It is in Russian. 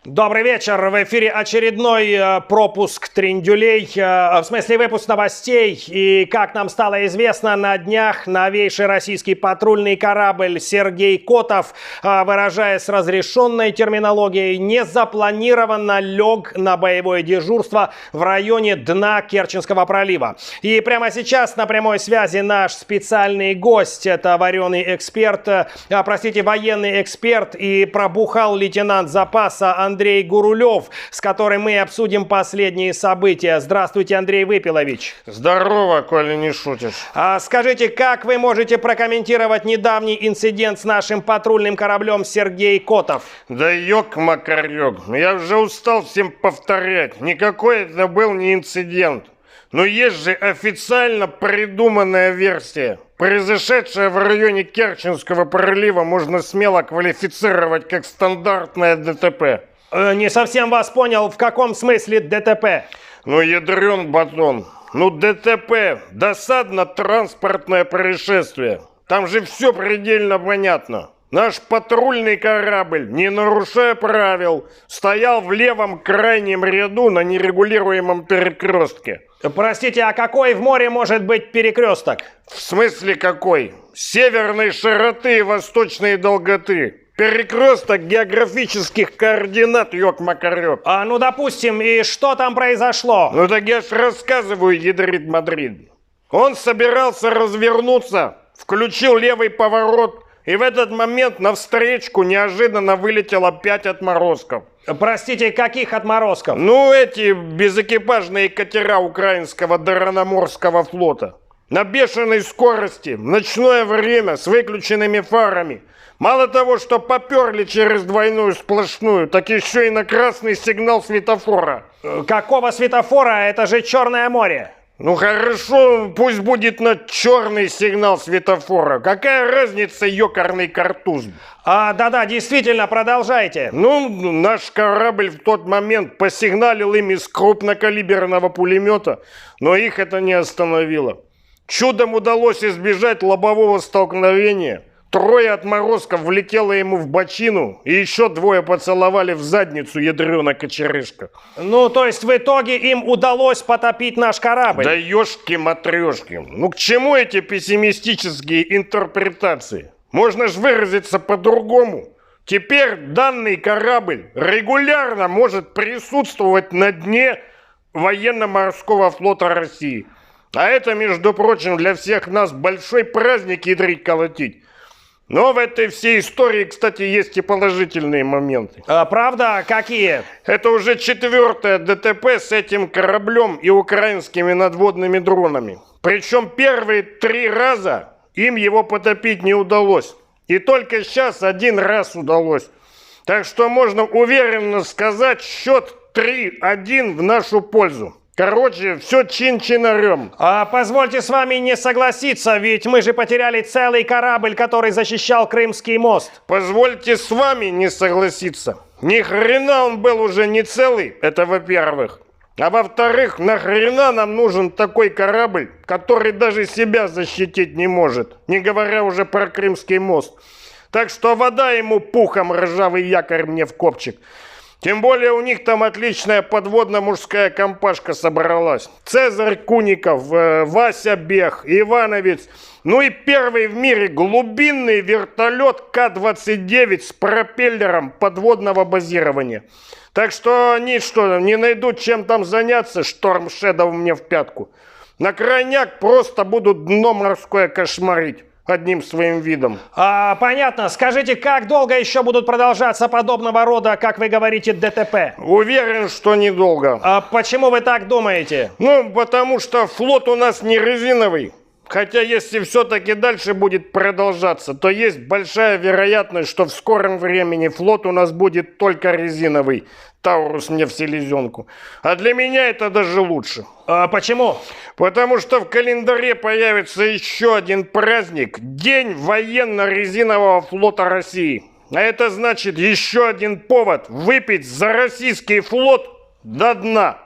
Добрый вечер. В эфире очередной пропуск трендюлей, в смысле выпуск новостей. И, как нам стало известно, на днях новейший российский патрульный корабль «Сергей Котов», выражаясь разрешенной терминологией, незапланированно лег на боевое дежурство в районе дна Керченского пролива. И прямо сейчас на прямой связи наш специальный гость. Это военный эксперт и пробухал лейтенант запаса Андрей Гурулев, с которым мы обсудим последние события. Здравствуйте, Андрей Выпилович. Здорово, коли не шутишь. Скажите, как вы можете прокомментировать недавний инцидент с нашим патрульным кораблем «Сергей Котов»? Да ёк-макарёк, я уже устал всем повторять. Никакой это был не инцидент. Но есть же официально придуманная версия. Произошедшее в районе Керченского пролива можно смело квалифицировать как стандартное ДТП. Не совсем вас понял, в каком смысле ДТП? Ну, ядрен батон. Ну, ДТП. Досадно-транспортное происшествие. Там же все предельно понятно. Наш патрульный корабль, не нарушая правил, стоял в левом крайнем ряду на нерегулируемом перекрестке. Простите, а какой в море может быть перекресток? В смысле какой? Северной широты и восточной долготы. Перекресток географических координат, ёк-макарёк. Ну, допустим, и что там произошло? Ну, так я ж рассказываю, ядрит Мадрид. Он собирался развернуться, включил левый поворот, и в этот момент навстречку неожиданно вылетело 5 отморозков. Простите, каких отморозков? Ну, эти безэкипажные катера украинского Дараноморского флота. На бешеной скорости, в ночное время, с выключенными фарами. Мало того, что поперли через двойную сплошную, так еще и на красный сигнал светофора. Какого светофора? Это же Черное море. Ну хорошо, пусть будет на черный сигнал светофора. Какая разница, ёкарный картуз? Да-да, действительно, продолжайте. Ну, наш корабль в тот момент посигналил им из крупнокалиберного пулемета, но их это не остановило. Чудом удалось избежать лобового столкновения. 3 отморозков влетело ему в бочину, и еще 2 поцеловали в задницу, ядрёна кочерышка. Ну, то есть в итоге им удалось потопить наш корабль? Да ёшки-матрёшки. Ну к чему эти пессимистические интерпретации? Можно же выразиться по-другому. Теперь данный корабль регулярно может присутствовать на дне военно-морского флота России. А это, между прочим, для всех нас большой праздник ядрить колотить. Но в этой всей истории, кстати, есть и положительные моменты. Правда? Какие? Это уже 4-е ДТП с этим кораблем и украинскими надводными дронами. Причем первые 3 раза им его потопить не удалось. И только сейчас 1 раз удалось. Так что можно уверенно сказать, счет 3-1 в нашу пользу. Короче, все чин-чинарем. Позвольте с вами не согласиться, ведь мы же потеряли целый корабль, который защищал Крымский мост. Позвольте с вами не согласиться. Ни хрена он был уже не целый, это во-первых. А во-вторых, нахрена нам нужен такой корабль, который даже себя защитить не может, не говоря уже про Крымский мост. Так что вода ему пухом, ржавый якорь мне в копчик. Тем более у них там отличная подводно-мужская компашка собралась. Цезарь Куников, Вася Бех, Ивановец. Ну и первый в мире глубинный вертолет К-29 с пропеллером подводного базирования. Так что они что, не найдут чем там заняться, Шторм Шэдоу мне в пятку. На крайняк просто будут дно морское кошмарить. Одним своим видом. Понятно. Скажите, как долго еще будут продолжаться подобного рода, как вы говорите, ДТП? Уверен, что недолго. Почему вы так думаете? Ну, потому что флот у нас не резиновый. Хотя, если все-таки дальше будет продолжаться, то есть большая вероятность, что в скором времени флот у нас будет только резиновый. Таурус мне в селезенку. А для меня это даже лучше. Почему? Потому что в календаре появится еще один праздник. День военно-резинового флота России. А это значит еще один повод выпить за российский флот до дна.